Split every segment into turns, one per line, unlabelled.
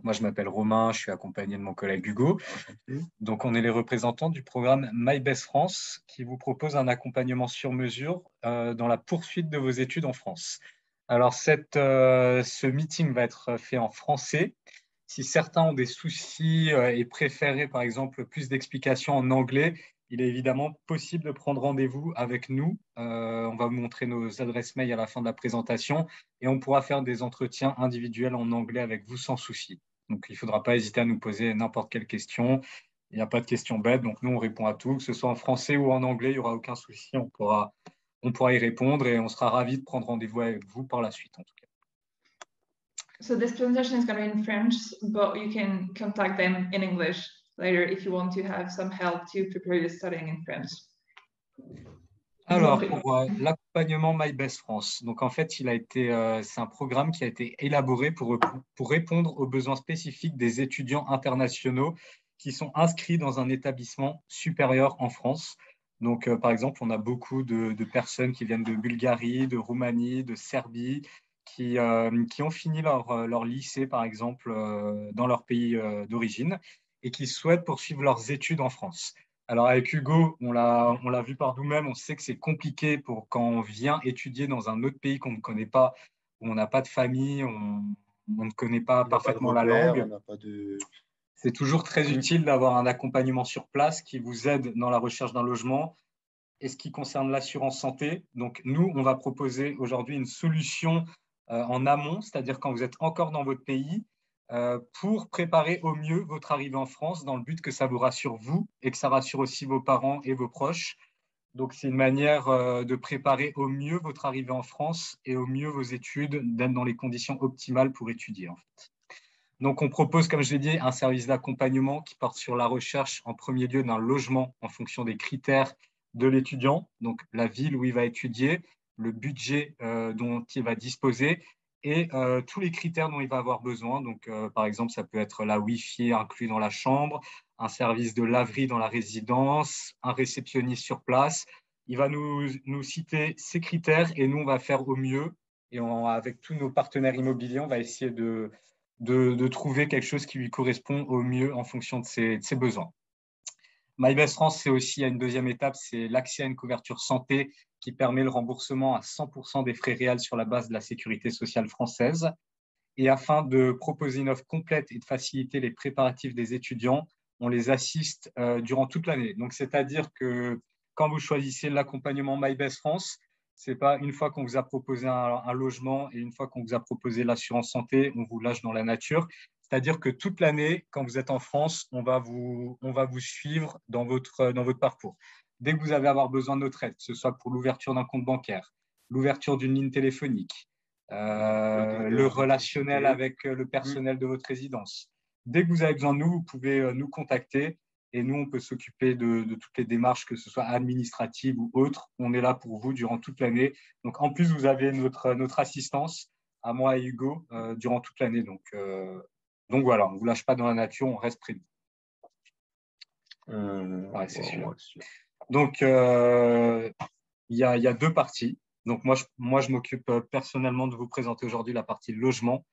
Moi, je m'appelle Romain, je suis accompagné de mon collègue Hugo. Donc, on est les représentants du programme My Best France qui vous propose un accompagnement sur mesure dans la poursuite de vos études en France. Alors, ce meeting va être fait en français. Si certains ont des soucis et préféraient, par exemple, plus d'explications en anglais, il est évidemment possible de prendre rendez-vous avec nous. On va vous montrer nos adresses mail à la fin de la présentation et on pourra faire des entretiens individuels en anglais avec vous sans souci. Donc, il ne faudra pas hésiter à nous poser n'importe quelle question. Il n'y a pas de questions bêtes, donc nous, on répond à tout, que ce soit en français ou en anglais, il n'y aura aucun souci. On pourra y répondre et on sera ravis de prendre rendez-vous avec vous par la suite, en tout cas.
So this presentation is going to be in French, but you can contact them in English later if you want to have some help to prepare your studying in French.
Alors, pour l'accompagnement My Best France, donc en fait, c'est un programme qui a été élaboré pour répondre aux besoins spécifiques des étudiants internationaux qui sont inscrits dans un établissement supérieur en France. Donc, par exemple, on a beaucoup de personnes qui viennent de Bulgarie, de Roumanie, de Serbie, qui ont fini leur lycée, par exemple, dans leur pays d'origine et qui souhaitent poursuivre leurs études en France. Alors avec Hugo, on l'a vu par nous-mêmes, on sait que c'est compliqué pour quand on vient étudier dans un autre pays qu'on ne connaît pas, où on n'a pas de famille, on ne connaît pas parfaitement la langue. C'est toujours très utile d'avoir un accompagnement sur place qui vous aide dans la recherche d'un logement. Et ce qui concerne l'assurance santé, donc nous, on va proposer aujourd'hui une solution en amont, c'est-à-dire quand vous êtes encore dans votre pays, pour préparer au mieux votre arrivée en France dans le but que ça vous rassure vous et que ça rassure aussi vos parents et vos proches. Donc, c'est une manière de préparer au mieux votre arrivée en France et au mieux vos études, d'être dans les conditions optimales pour étudier, en fait. Donc, on propose, comme je l'ai dit, un service d'accompagnement qui porte sur la recherche en premier lieu d'un logement en fonction des critères de l'étudiant, donc la ville où il va étudier, le budget dont il va disposer et tous les critères dont il va avoir besoin. Donc, par exemple, ça peut être la Wi-Fi inclus dans la chambre, un service de laverie dans la résidence, un réceptionniste sur place. Il va nous citer ces critères et nous, on va faire au mieux. Et avec tous nos partenaires immobiliers, on va essayer de trouver quelque chose qui lui correspond au mieux en fonction de ses besoins. My Best France, c'est aussi une deuxième étape, c'est l'accès à une couverture santé qui permet le remboursement à 100% des frais réels sur la base de la sécurité sociale française. Et afin de proposer une offre complète et de faciliter les préparatifs des étudiants, on les assiste durant toute l'année. Donc, c'est-à-dire que quand vous choisissez l'accompagnement My Best France, ce n'est pas une fois qu'on vous a proposé un logement et une fois qu'on vous a proposé l'assurance santé, on vous lâche dans la nature. C'est-à-dire que toute l'année, quand vous êtes en France, on va vous suivre dans votre parcours. Dès que vous allez avoir besoin de notre aide, que ce soit pour l'ouverture d'un compte bancaire, l'ouverture d'une ligne téléphonique, le relationnel avec le personnel de votre résidence. Dès que vous avez besoin de nous, vous pouvez nous contacter et nous, on peut s'occuper de toutes les démarches, que ce soit administratives ou autres. On est là pour vous durant toute l'année. Donc, en plus, vous avez notre assistance à moi et Hugo durant toute l'année. Donc voilà, on ne vous lâche pas dans la nature, on reste près de vous. Ouais, c'est sûr. Donc, il y a deux parties. Donc, moi, je m'occupe personnellement de vous présenter aujourd'hui la partie logement.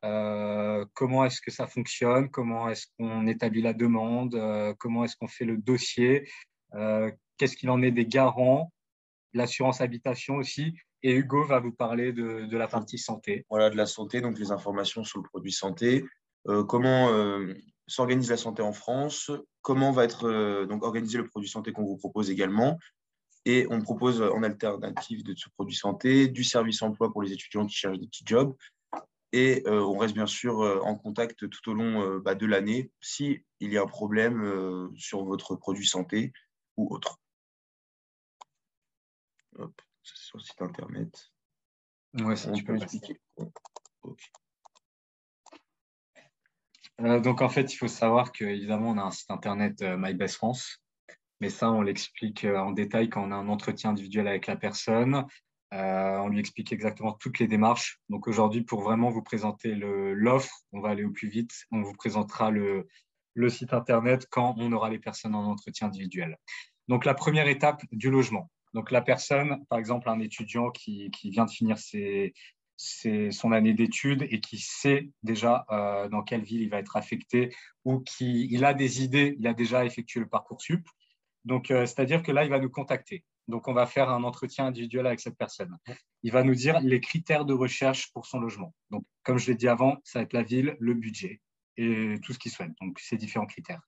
Comment est-ce que ça fonctionne? Comment est-ce qu'on établit la demande? Comment est-ce qu'on fait le dossier? Qu'est-ce qu'il en est des garants? L'assurance habitation aussi. Et Hugo va vous parler de la partie santé.
Voilà, de la santé, donc les informations sur le produit santé. Comment s'organise la santé en France? Comment va être donc organisé le produit santé qu'on vous propose également? Et on propose en alternative de ce produit santé du service emploi pour les étudiants qui cherchent des petits jobs. Et on reste bien sûr en contact tout au long de l'année s'il y a un problème sur votre produit santé ou autre. Hop, c'est sur le site internet.
Ouais, ça, tu peux expliquer.
Okay.
Donc en fait, il faut savoir qu'évidemment, on a un site internet My Best France. Mais ça, on l'explique en détail quand on a un entretien individuel avec la personne. On lui explique exactement toutes les démarches. Donc aujourd'hui, pour vraiment vous présenter l'offre, on va aller au plus vite. On vous présentera le site internet quand on aura les personnes en entretien individuel. Donc la première étape du logement. Donc la personne, par exemple un étudiant qui vient de finir son année d'études et qui sait déjà dans quelle ville il va être affecté ou il a des idées, il a déjà effectué le Parcoursup. Donc, c'est-à-dire que là, il va nous contacter. Donc, on va faire un entretien individuel avec cette personne. Il va nous dire les critères de recherche pour son logement. Donc, comme je l'ai dit avant, ça va être la ville, le budget et tout ce qu'il souhaite. Donc, ces différents critères.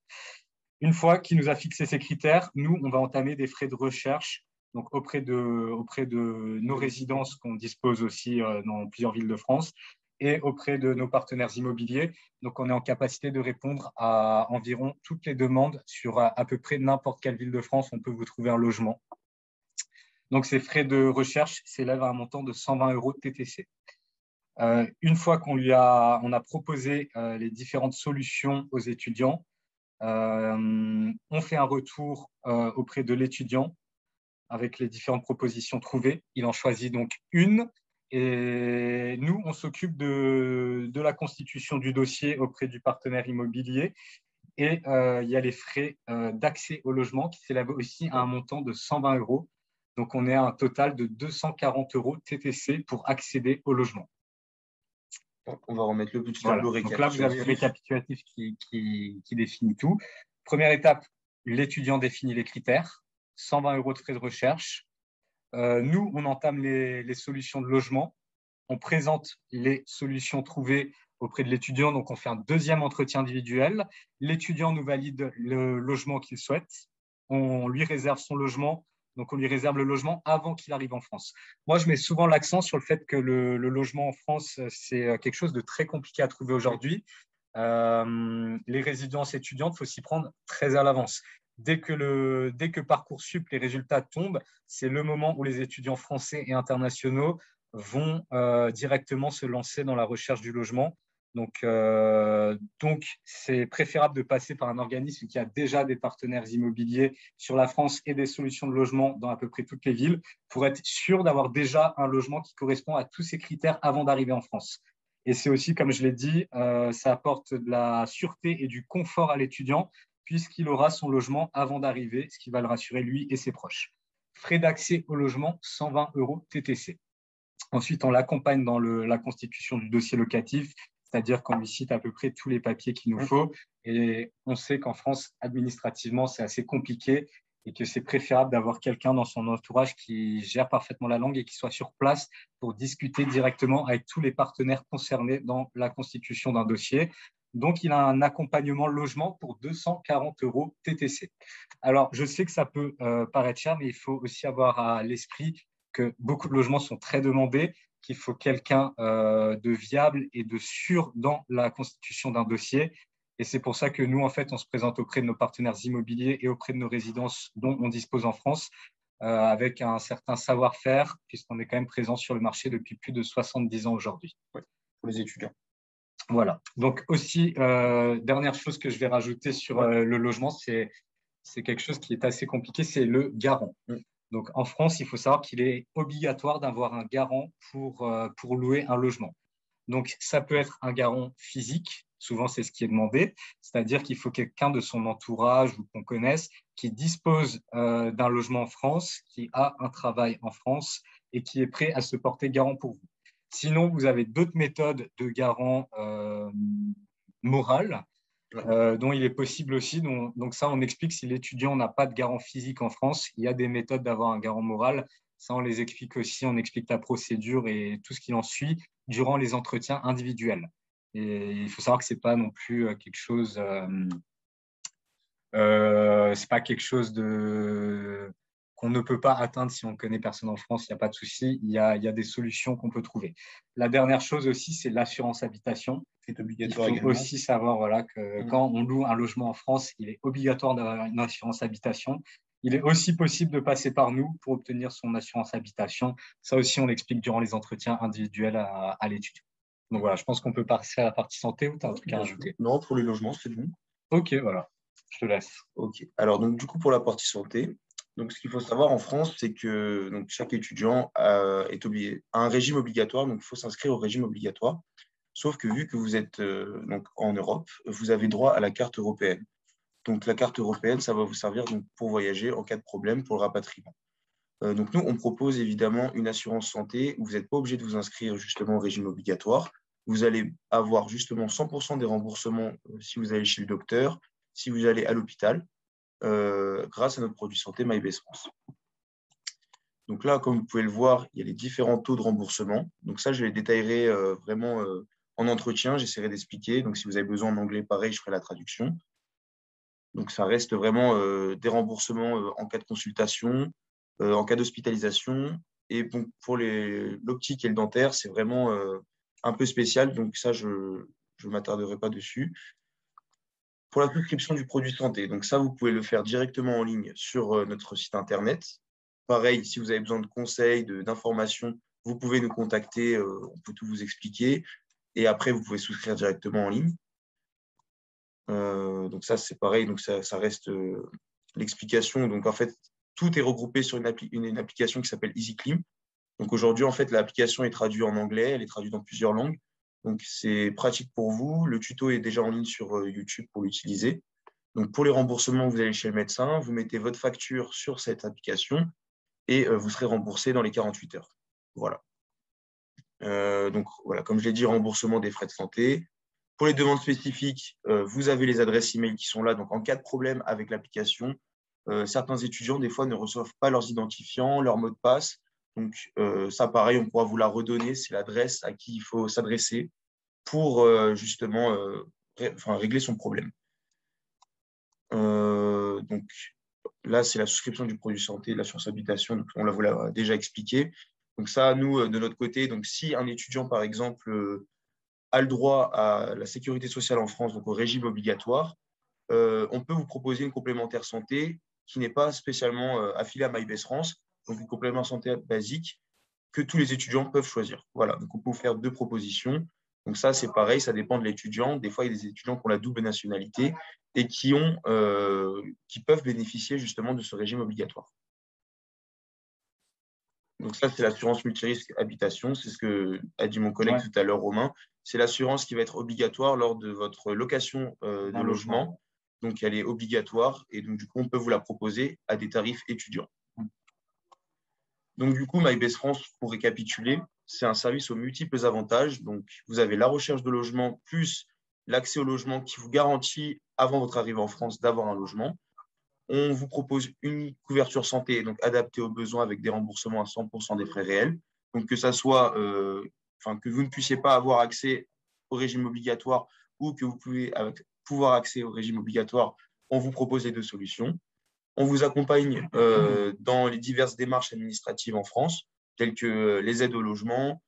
Une fois qu'il nous a fixé ces critères, nous, on va entamer des frais de recherche donc auprès de nos résidences qu'on dispose aussi dans plusieurs villes de France et auprès de nos partenaires immobiliers. Donc, on est en capacité de répondre à environ toutes les demandes sur à peu près n'importe quelle ville de France. On peut vous trouver un logement. Donc, ces frais de recherche s'élèvent à un montant de 120 € de TTC. Une fois qu'on a proposé les différentes solutions aux étudiants, on fait un retour auprès de l'étudiant avec les différentes propositions trouvées. Il en choisit donc une et nous, on s'occupe de la constitution du dossier auprès du partenaire immobilier et il y a les frais d'accès au logement qui s'élèvent aussi à un montant de 120 €. Donc, on est à un total de 240 € TTC pour accéder au logement.
On va remettre le petit
Voilà.
tableau récapitulatif.
Donc là, vous avez le récapitulatif qui définit tout. Première étape, l'étudiant définit les critères, 120 € de frais de recherche. Nous, on entame les solutions de logement. On présente les solutions trouvées auprès de l'étudiant. Donc, on fait un deuxième entretien individuel. L'étudiant nous valide le logement qu'il souhaite. On lui réserve son logement. Donc, on lui réserve le logement avant qu'il arrive en France. Moi, je mets souvent l'accent sur le fait que le logement en France, c'est quelque chose de très compliqué à trouver aujourd'hui. Les résidences étudiantes, il faut s'y prendre très à l'avance. Dès que Parcoursup, les résultats tombent, c'est le moment où les étudiants français et internationaux vont directement se lancer dans la recherche du logement. Donc, c'est préférable de passer par un organisme qui a déjà des partenaires immobiliers sur la France et des solutions de logement dans à peu près toutes les villes pour être sûr d'avoir déjà un logement qui correspond à tous ces critères avant d'arriver en France. Et c'est aussi, comme je l'ai dit, ça apporte de la sûreté et du confort à l'étudiant puisqu'il aura son logement avant d'arriver, ce qui va le rassurer lui et ses proches. Frais d'accès au logement, 120 € TTC. Ensuite, on l'accompagne dans la constitution du dossier locatif, c'est-à-dire qu'on lui cite à peu près tous les papiers qu'il nous faut. Et on sait qu'en France, administrativement, c'est assez compliqué et que c'est préférable d'avoir quelqu'un dans son entourage qui gère parfaitement la langue et qui soit sur place pour discuter directement avec tous les partenaires concernés dans la constitution d'un dossier. Donc, il a un accompagnement logement pour 240 € TTC. Alors, je sais que ça peut paraître cher, mais il faut aussi avoir à l'esprit que beaucoup de logements sont très demandés, qu'il faut quelqu'un de viable et de sûr dans la constitution d'un dossier. Et c'est pour ça que nous, en fait, on se présente auprès de nos partenaires immobiliers et auprès de nos résidences dont on dispose en France avec un certain savoir-faire, puisqu'on est quand même présent sur le marché depuis plus de 70 ans aujourd'hui.
Ouais, pour les étudiants.
Voilà. Donc aussi, dernière chose que je vais rajouter sur le logement, c'est quelque chose qui est assez compliqué, c'est le garant. Donc en France, il faut savoir qu'il est obligatoire d'avoir un garant pour louer un logement. Donc ça peut être un garant physique, souvent c'est ce qui est demandé, c'est-à-dire qu'il faut quelqu'un de son entourage ou qu'on connaisse qui dispose d'un logement en France, qui a un travail en France et qui est prêt à se porter garant pour vous. Sinon, vous avez d'autres méthodes de garant moral dont il est possible aussi. Donc ça, on explique si l'étudiant n'a pas de garant physique en France, il y a des méthodes d'avoir un garant moral. Ça, on les explique aussi. On explique la procédure et tout ce qui en suit durant les entretiens individuels. Et il faut savoir que c'est pas non plus quelque chose. C'est pas quelque chose qu'on ne peut pas atteindre si on ne connaît personne en France, il n'y a pas de souci, il y a des solutions qu'on peut trouver. La dernière chose aussi, c'est l'assurance habitation.
C'est obligatoire
Il faut
également.
aussi savoir que quand on loue un logement en France, il est obligatoire d'avoir une assurance habitation. Il est aussi possible de passer par nous pour obtenir son assurance habitation. Ça aussi, on l'explique durant les entretiens individuels à l'étudiant. Donc voilà, je pense qu'on peut passer à la partie santé ou tu as un truc à rajouter?
Non, pour les logements, c'est bon.
Ok, voilà, je te laisse.
Ok. Alors, donc, du coup, pour la partie santé, donc, ce qu'il faut savoir en France, c'est que donc, chaque étudiant a un régime obligatoire, donc il faut s'inscrire au régime obligatoire. Sauf que vu que vous êtes donc, en Europe, vous avez droit à la carte européenne. Donc, la carte européenne, ça va vous servir donc, pour voyager en cas de problème pour le rapatriement. Donc, nous, on propose évidemment une assurance santé où vous n'êtes pas obligé de vous inscrire justement au régime obligatoire. Vous allez avoir justement 100% des remboursements si vous allez chez le docteur, si vous allez à l'hôpital, grâce à notre produit santé MyBest France. Donc là, comme vous pouvez le voir, il y a les différents taux de remboursement. Donc ça, je les détaillerai vraiment en entretien. J'essaierai d'expliquer. Donc si vous avez besoin en anglais, pareil, je ferai la traduction. Donc ça reste vraiment des remboursements en cas de consultation, en cas d'hospitalisation. Et bon, pour l'optique et le dentaire, c'est vraiment un peu spécial. Donc ça, je ne m'attarderai pas dessus. Pour la souscription du produit santé, donc ça, vous pouvez le faire directement en ligne sur notre site internet. Pareil, si vous avez besoin de conseils, d'informations, vous pouvez nous contacter, on peut tout vous expliquer. Et après, vous pouvez souscrire directement en ligne. Donc ça, c'est pareil, donc ça reste l'explication. Donc en fait, tout est regroupé sur une application qui s'appelle EasyClim. Donc aujourd'hui, en fait, l'application est traduite en anglais, elle est traduite dans plusieurs langues. Donc c'est pratique pour vous. Le tuto est déjà en ligne sur YouTube pour l'utiliser. Donc pour les remboursements, vous allez chez le médecin, vous mettez votre facture sur cette application et vous serez remboursé dans les 48 heures. Voilà. Donc voilà, comme je l'ai dit, remboursement des frais de santé. Pour les demandes spécifiques, vous avez les adresses email qui sont là. Donc en cas de problème avec l'application, certains étudiants, des fois, ne reçoivent pas leurs identifiants, leur mot de passe. Donc ça, pareil, on pourra vous la redonner. C'est l'adresse à qui il faut s'adresser pour justement régler son problème. Donc là, c'est la souscription du produit santé, de l'assurance habitation. Donc, on vous l'a déjà expliqué. Donc ça, nous, de notre côté, donc si un étudiant, par exemple, a le droit à la sécurité sociale en France, donc au régime obligatoire, on peut vous proposer une complémentaire santé qui n'est pas spécialement affiliée à MyBest France, donc une complémentaire santé basique que tous les étudiants peuvent choisir. Voilà, donc on peut vous faire 2 propositions. Donc ça, c'est pareil, ça dépend de l'étudiant. Des fois, il y a des étudiants qui ont la double nationalité et qui peuvent bénéficier justement de ce régime obligatoire. Donc ça, c'est l'assurance multirisque habitation. C'est ce que a dit mon collègue tout à l'heure, Romain. C'est l'assurance qui va être obligatoire lors de votre location de logement. Donc, elle est obligatoire et donc, du coup, on peut vous la proposer à des tarifs étudiants. Donc, du coup, MyBest France, pour récapituler, c'est un service aux multiples avantages. Donc, vous avez la recherche de logement plus l'accès au logement qui vous garantit, avant votre arrivée en France, d'avoir un logement. On vous propose une couverture santé donc adaptée aux besoins avec des remboursements à 100% des frais réels. Donc, que ça soit, que vous ne puissiez pas avoir accès au régime obligatoire ou que vous pouvez pouvoir accès au régime obligatoire, on vous propose les 2 solutions. On vous accompagne dans les diverses démarches administratives en France, telles que les aides au logement,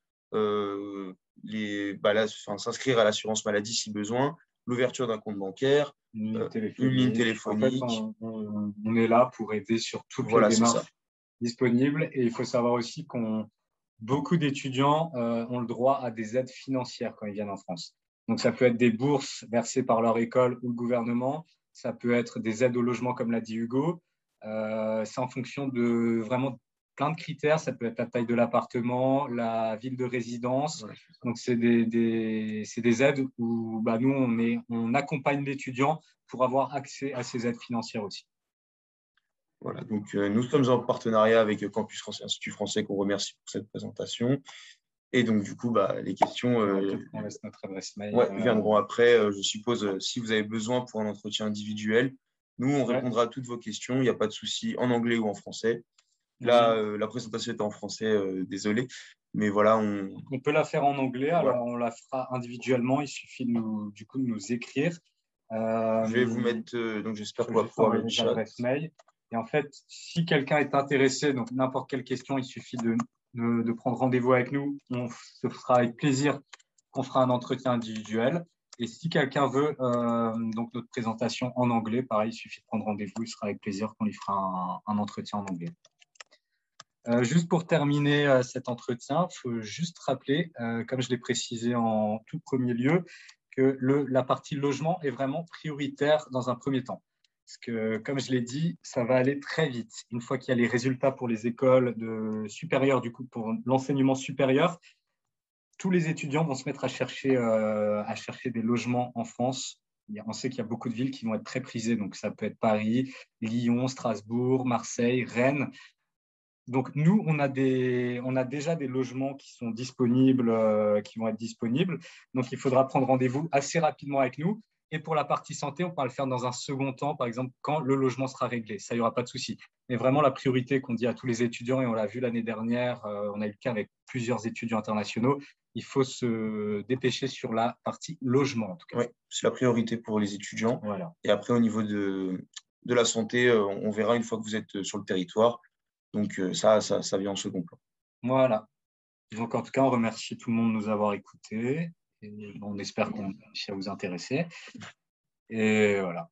s'inscrire à l'assurance maladie si besoin, l'ouverture d'un compte bancaire,
une ligne téléphonique. En fait, on est là pour aider sur toutes les démarches disponibles. Et il faut savoir aussi beaucoup d'étudiants ont le droit à des aides financières quand ils viennent en France. Donc, ça peut être des bourses versées par leur école ou le gouvernement. Ça peut être des aides au logement, comme l'a dit Hugo. C'est en fonction de vraiment plein de critères. Ça peut être la taille de l'appartement, la ville de résidence. Ouais. Donc, c'est des aides où nous, on accompagne l'étudiant pour avoir accès à ces aides financières aussi.
Voilà, donc nous sommes en partenariat avec Campus France, Institut français, qu'on remercie pour cette présentation. Et donc, du coup, les questions
on laisse notre adresse mail,
viendront après. Je suppose, si vous avez besoin pour un entretien individuel, nous, on répondra à toutes vos questions. Il n'y a pas de souci, en anglais ou en français. Là, la présentation est en français, désolé. Mais voilà,
on peut la faire en anglais. Voilà. Alors, on la fera individuellement. Il suffit de nous écrire.
Je vais vous mettre, donc j'espère qu'on va pouvoir mettre le chat.
Mail. Et en fait, si quelqu'un est intéressé, donc n'importe quelle question, il suffit de prendre rendez-vous avec nous. On se fera avec plaisir qu'on fera un entretien individuel. Et si quelqu'un veut donc notre présentation en anglais, pareil, il suffit de prendre rendez-vous. Il sera avec plaisir qu'on lui fera un entretien en anglais. Juste pour terminer cet entretien, il faut juste rappeler, comme je l'ai précisé en tout premier lieu, que la partie logement est vraiment prioritaire dans un premier temps. Parce que, comme je l'ai dit, ça va aller très vite. Une fois qu'il y a les résultats pour les écoles supérieures, du coup, pour l'enseignement supérieur, tous les étudiants vont se mettre à chercher des logements en France. On sait qu'il y a beaucoup de villes qui vont être très prisées. Donc, ça peut être Paris, Lyon, Strasbourg, Marseille, Rennes. Donc, nous, on a déjà des logements qui sont disponibles, qui vont être disponibles. Donc, il faudra prendre rendez-vous assez rapidement avec nous. Et pour la partie santé, on pourra le faire dans un second temps, par exemple, quand le logement sera réglé. Ça, il n'y aura pas de souci. Mais vraiment, la priorité qu'on dit à tous les étudiants, et on l'a vu l'année dernière, on a eu le cas avec plusieurs étudiants internationaux, il faut se dépêcher sur la partie logement, en tout cas.
Oui, c'est la priorité pour les étudiants.
Voilà.
Et après, au niveau de la santé, on verra une fois que vous êtes sur le territoire. Donc, ça vient en second plan.
Voilà. Donc, en tout cas, on remercie tout le monde de nous avoir écoutés. Et on espère qu'on réussit à vous intéresser. Et voilà.